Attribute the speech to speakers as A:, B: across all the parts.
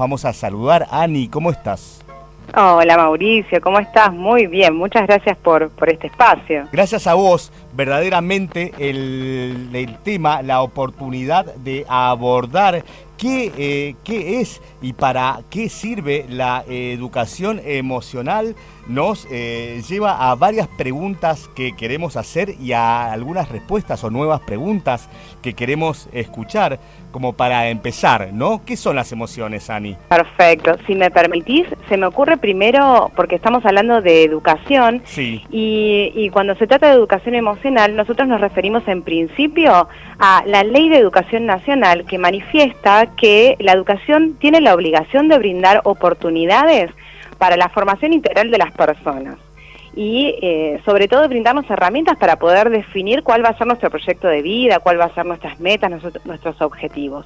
A: vamos a saludar. Ani, ¿cómo estás?
B: Hola Mauricio, ¿cómo estás? Muy bien, muchas gracias por este espacio.
A: Gracias a vos, verdaderamente el tema, la oportunidad de abordar qué es y para qué sirve la educación emocional nos lleva a varias preguntas que queremos hacer y a algunas respuestas o nuevas preguntas que queremos escuchar, como para empezar, ¿no? ¿Qué son las emociones, Ani?
B: Perfecto, si me permitís, se me ocurre primero, porque estamos hablando de educación,
A: sí.
B: y cuando se trata de educación emocional, nosotros nos referimos en principio a la Ley de Educación Nacional, que manifiesta que la educación tiene la obligación de brindar oportunidades para la formación integral de las personas y sobre todo brindarnos herramientas para poder definir cuál va a ser nuestro proyecto de vida, cuál va a ser nuestras metas, nuestros objetivos.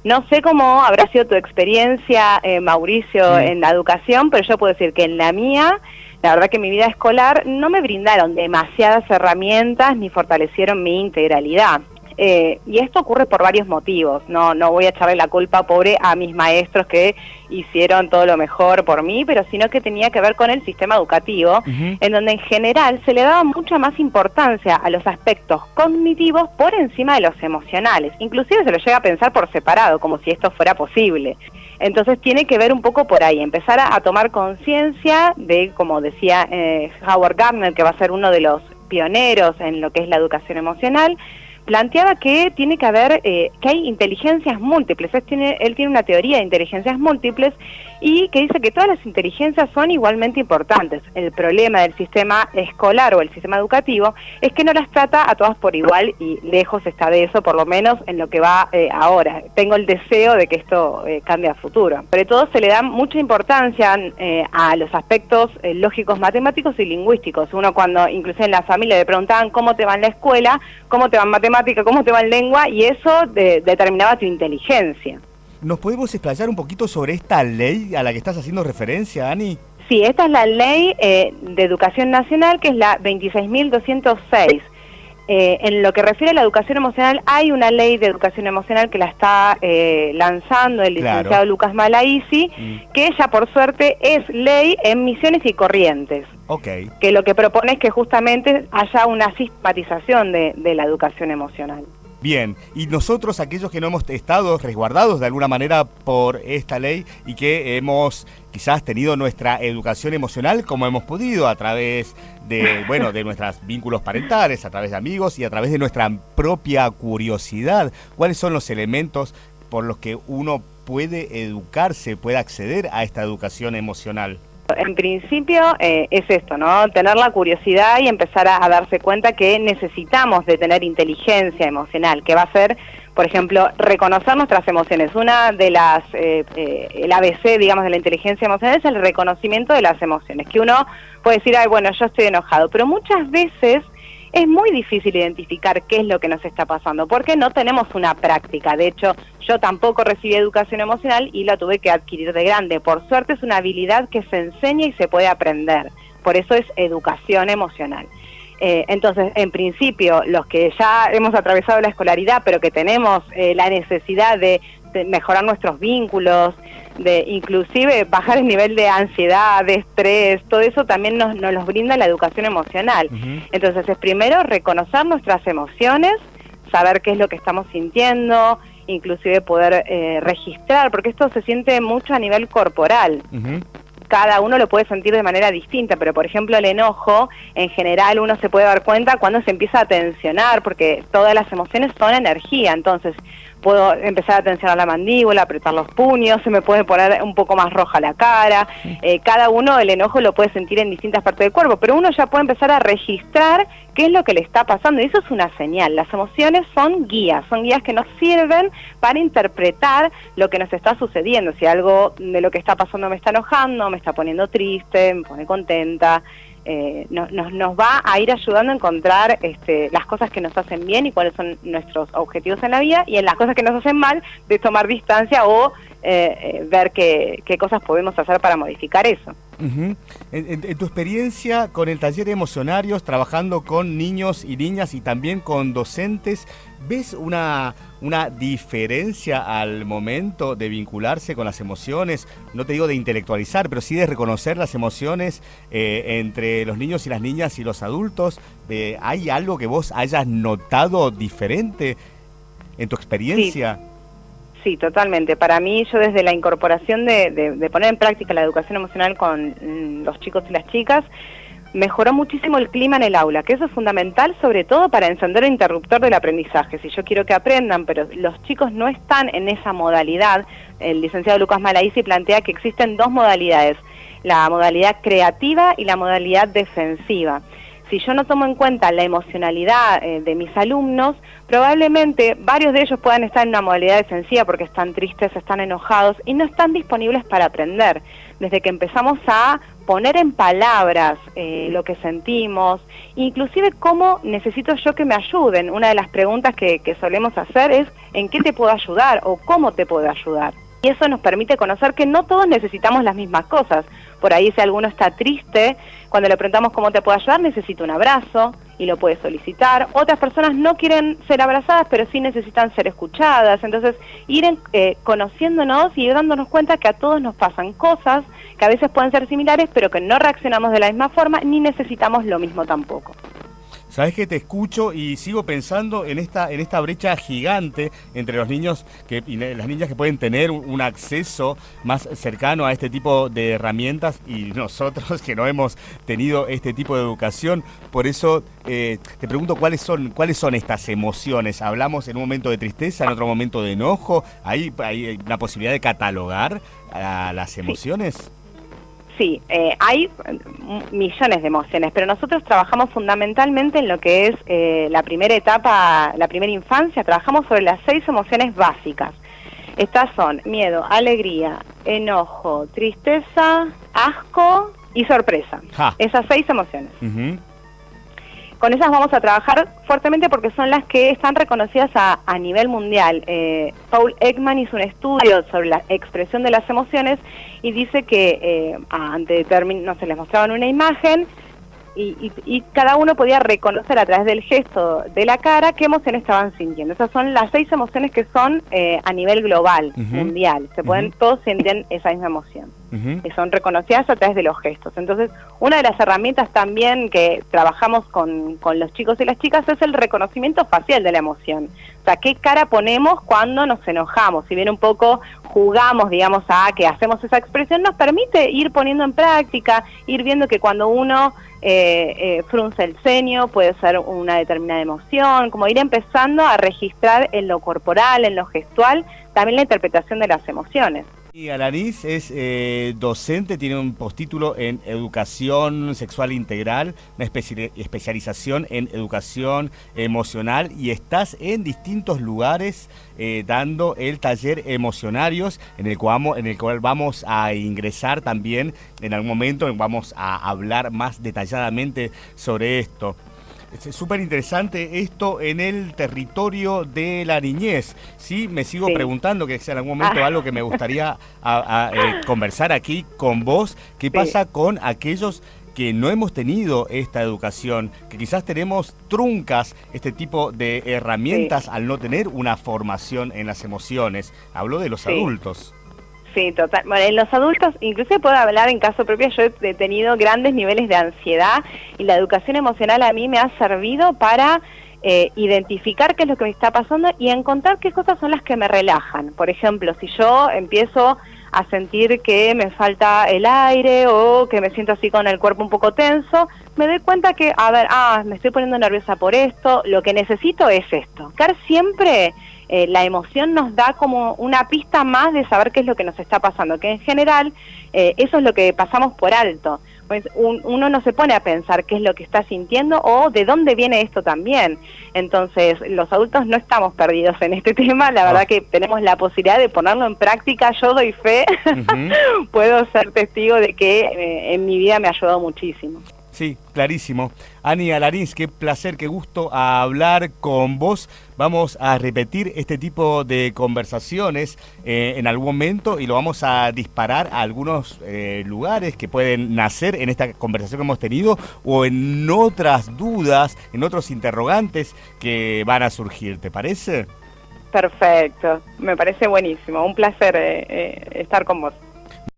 B: No sé cómo habrá sido tu experiencia, Mauricio, en la educación, pero yo puedo decir que en la mía, la verdad que en mi vida escolar no me brindaron demasiadas herramientas ni fortalecieron mi integralidad. Y esto ocurre por varios motivos, no voy a echarle la culpa, pobre, a mis maestros que hicieron todo lo mejor por mí, pero sino que tenía que ver con el sistema educativo, en donde en general se le daba mucha más importancia a los aspectos cognitivos por encima de los emocionales, inclusive se lo llega a pensar por separado, como si esto fuera posible. Entonces tiene que ver un poco por ahí, empezar a tomar conciencia de, como decía Howard Gardner, que va a ser uno de los pioneros en lo que es la educación emocional, planteaba que tiene que haber, que hay inteligencias múltiples. Él tiene una teoría de inteligencias múltiples y que dice que todas las inteligencias son igualmente importantes. El problema del sistema escolar o el sistema educativo es que no las trata a todas por igual y lejos está de eso, por lo menos en lo que va ahora. Tengo el deseo de que esto cambie a futuro. Sobre todo se le da mucha importancia a los aspectos lógicos, matemáticos y lingüísticos. Uno cuando, incluso en la familia, le preguntaban cómo te va en la escuela, cómo te va en matemática, cómo te va en lengua, y eso determinaba tu inteligencia.
A: ¿Nos podemos explayar un poquito sobre esta ley a la que estás haciendo referencia, Ani?
B: Sí, esta es la ley de educación nacional, que es la 26.206. En lo que refiere a la educación emocional, hay una ley de educación emocional que la está lanzando el licenciado Lucas Malaisi, que ya por suerte es ley en Misiones y Corrientes.
A: Okay.
B: Que lo que propone es que justamente haya una sistematización de la educación emocional.
A: Bien, y nosotros, aquellos que no hemos estado resguardados de alguna manera por esta ley y que hemos quizás tenido nuestra educación emocional como hemos podido a través de, bueno, de nuestros vínculos parentales, a través de amigos y a través de nuestra propia curiosidad, ¿cuáles son los elementos por los que uno puede educarse, puede acceder a esta educación emocional?
B: En principio es esto, ¿no? Tener la curiosidad y empezar a darse cuenta que necesitamos de tener inteligencia emocional, que va a ser, por ejemplo, reconocer nuestras emociones. Una de las, el ABC, digamos, de la inteligencia emocional es el reconocimiento de las emociones, que uno puede decir, ay, bueno, yo estoy enojado, pero muchas veces es muy difícil identificar qué es lo que nos está pasando, porque no tenemos una práctica. De hecho, yo tampoco recibí educación emocional y la tuve que adquirir de grande. Por suerte es una habilidad que se enseña y se puede aprender. Por eso es educación emocional. Entonces, en principio, los que ya hemos atravesado la escolaridad, pero que tenemos la necesidad de mejorar nuestros vínculos, de inclusive bajar el nivel de ansiedad, de estrés, todo eso también nos los brinda la educación emocional. Entonces es primero reconocer nuestras emociones, saber qué es lo que estamos sintiendo, inclusive poder registrar, porque esto se siente mucho a nivel corporal. Cada uno lo puede sentir de manera distinta, pero por ejemplo el enojo, en general uno se puede dar cuenta cuando se empieza a tensionar, porque todas las emociones son energía. Entonces puedo empezar a tensionar la mandíbula, apretar los puños, se me puede poner un poco más roja la cara. Cada uno el enojo lo puede sentir en distintas partes del cuerpo, pero uno ya puede empezar a registrar qué es lo que le está pasando, y eso es una señal. Las emociones son guías que nos sirven para interpretar lo que nos está sucediendo. Si algo de lo que está pasando me está enojando, me está poniendo triste, me pone contenta, nos va a ir ayudando a encontrar las cosas que nos hacen bien y cuáles son nuestros objetivos en la vida, y en las cosas que nos hacen mal, de tomar distancia o ver qué cosas podemos hacer para modificar eso.
A: En tu experiencia con el taller de emocionarios, trabajando con niños y niñas y también con docentes, ¿ves una una diferencia al momento de vincularse con las emociones? No te digo de intelectualizar, pero sí de reconocer las emociones entre los niños y las niñas y los adultos. ¿Hay algo que vos hayas notado diferente en tu experiencia?
B: Sí, totalmente. Para mí, yo desde la incorporación de poner en práctica la educación emocional con los chicos y las chicas, mejoró muchísimo el clima en el aula, que eso es fundamental, sobre todo para encender el interruptor del aprendizaje. Si yo quiero que aprendan, pero los chicos no están en esa modalidad, el licenciado Lucas Malaisi plantea que existen dos modalidades, la modalidad creativa y la modalidad defensiva. Si yo no tomo en cuenta la emocionalidad de mis alumnos, probablemente varios de ellos puedan estar en una modalidad defensiva porque están tristes, están enojados y no están disponibles para aprender. Desde que empezamos a poner en palabras lo que sentimos, inclusive cómo necesito yo que me ayuden. Una de las preguntas que solemos hacer es ¿en qué te puedo ayudar? O ¿cómo te puedo ayudar? Y eso nos permite conocer que no todos necesitamos las mismas cosas. Por ahí si alguno está triste, cuando le preguntamos cómo te puedo ayudar, necesita un abrazo y lo puede solicitar. Otras personas no quieren ser abrazadas, pero sí necesitan ser escuchadas. Entonces, ir conociéndonos y ir dándonos cuenta que a todos nos pasan cosas que a veces pueden ser similares, pero que no reaccionamos de la misma forma ni necesitamos lo mismo tampoco.
A: Sabes que te escucho y sigo pensando en esta brecha gigante entre los niños y las niñas que pueden tener un acceso más cercano a este tipo de herramientas y nosotros que no hemos tenido este tipo de educación. Por eso te pregunto cuáles son estas emociones. Hablamos en un momento de tristeza, en otro momento de enojo. ¿Hay una posibilidad de catalogar a las emociones?
B: Sí, hay millones de emociones, pero nosotros trabajamos fundamentalmente en lo que es la primera etapa, la primera infancia. Trabajamos sobre las 6 emociones básicas. Estas son miedo, alegría, enojo, tristeza, asco y sorpresa. Esas 6 emociones. Con esas vamos a trabajar fuertemente porque son las que están reconocidas a nivel mundial. Paul Ekman hizo un estudio sobre la expresión de las emociones y dice que les mostraban una imagen y cada uno podía reconocer a través del gesto de la cara qué emoción estaban sintiendo. Esas son las 6 emociones que son a nivel global, mundial. Todos sienten esa misma emoción. Que son reconocidas a través de los gestos. Entonces, una de las herramientas también que trabajamos con los chicos y las chicas es el reconocimiento facial de la emoción. O sea, qué cara ponemos cuando nos enojamos. Si bien un poco jugamos, digamos, a que hacemos esa expresión, nos permite ir poniendo en práctica, ir viendo que cuando uno frunce el ceño puede ser una determinada emoción, como ir empezando a registrar en lo corporal, en lo gestual, también la interpretación de las emociones.
A: Y Alanis es docente, tiene un postítulo en Educación Sexual Integral, una especialización en Educación Emocional y estás en distintos lugares dando el taller Emocionarios en el cual vamos a ingresar también en algún momento, vamos a hablar más detalladamente sobre esto. Es súper interesante esto en el territorio de la niñez. Sí, me sigo preguntando, que es en algún momento algo que me gustaría conversar aquí con vos. ¿Qué pasa con aquellos que no hemos tenido esta educación, que quizás tenemos truncas este tipo de herramientas al no tener una formación en las emociones? Hablo de los adultos.
B: Sí, total. Bueno, en los adultos, inclusive puedo hablar en caso propio, yo he tenido grandes niveles de ansiedad y la educación emocional a mí me ha servido para identificar qué es lo que me está pasando y encontrar qué cosas son las que me relajan. Por ejemplo, si yo empiezo a sentir que me falta el aire o que me siento así con el cuerpo un poco tenso, me doy cuenta que, me estoy poniendo nerviosa por esto, lo que necesito es esto. Buscar siempre la emoción nos da como una pista más de saber qué es lo que nos está pasando, que en general eso es lo que pasamos por alto. Pues uno no se pone a pensar qué es lo que está sintiendo o de dónde viene esto también. Entonces, los adultos no estamos perdidos en este tema, la verdad que tenemos la posibilidad de ponerlo en práctica, yo doy fe, puedo ser testigo de que en mi vida me ha ayudado muchísimo.
A: Sí, clarísimo. Ani Alanis, qué placer, qué gusto hablar con vos. Vamos a repetir este tipo de conversaciones en algún momento y lo vamos a disparar a algunos lugares que pueden nacer en esta conversación que hemos tenido o en otras dudas, en otros interrogantes que van a surgir. ¿Te parece?
B: Perfecto, me parece buenísimo. Un placer estar con vos.